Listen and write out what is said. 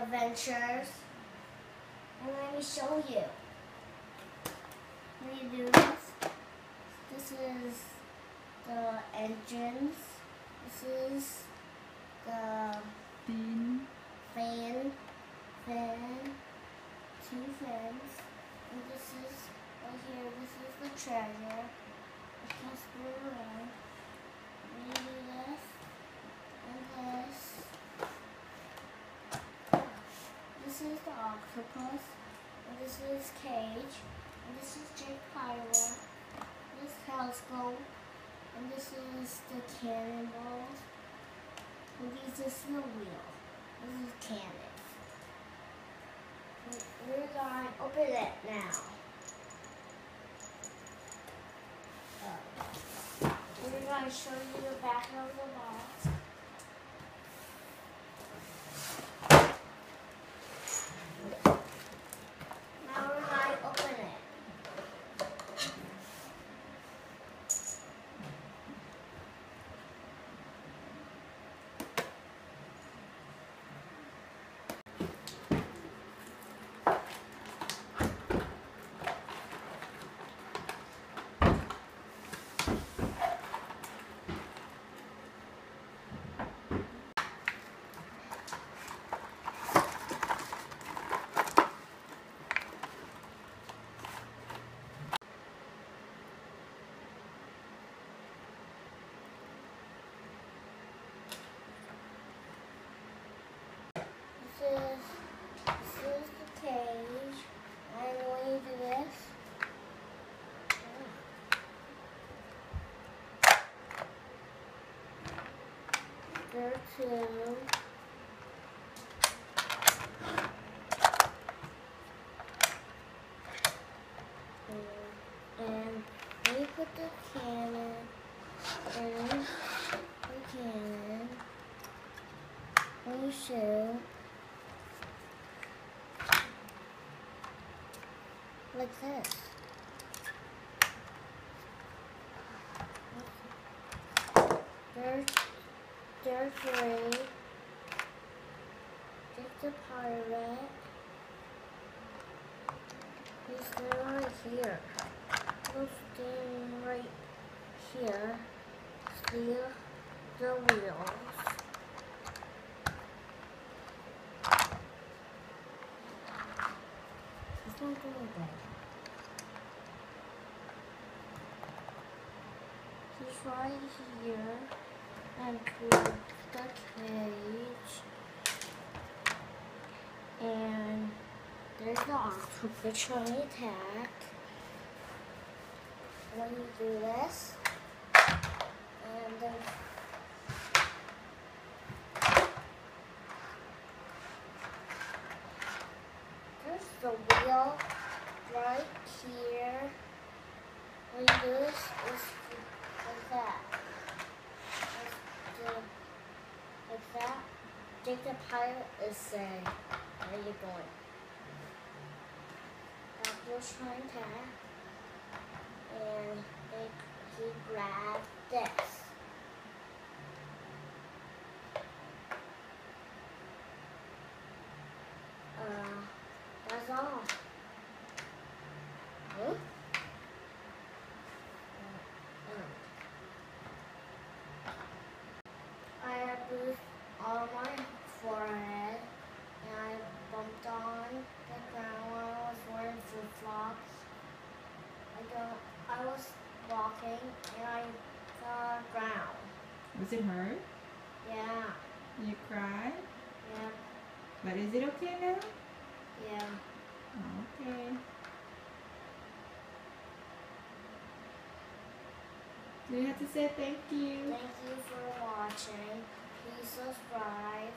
adventures. And let me show you. Let me do this. This is the engines. This is the fan, two fans. And this is right here. This is the treasure. I can spin it around. Let me do this and this. This is the octopus, and this is Cage, and this is Jake Pirate, this telescope, and this is the cannonballs, and this is the wheel. This is cannon. We're going to open it now. We're going to show you the back of the box. This is the cage. I'm going to do this. There are two. And we put the cannon in the cannon. When you shoot, like this. There's Ray. Take the pirate. He's standing right here. He's standing right here. See the wheels. He's not doing that. He's right here and towards the cage. And there's the octopus trying to attack. When you do this, and then there's the wheel right here. When you do this, it's like that. Like that. Jake the Pirate is saying, where are you going? Octopus trying to attack. And he grabbed this. That's all. Huh? I had bruised on my forehead, and I bumped on the ground when I was wearing flip-flops. I was walking and I fell on the ground. Was it hurt? Yeah. You cried? Yeah. But is it okay now? Yeah. Okay. Do you have to say thank you? Thank you for watching. Please subscribe.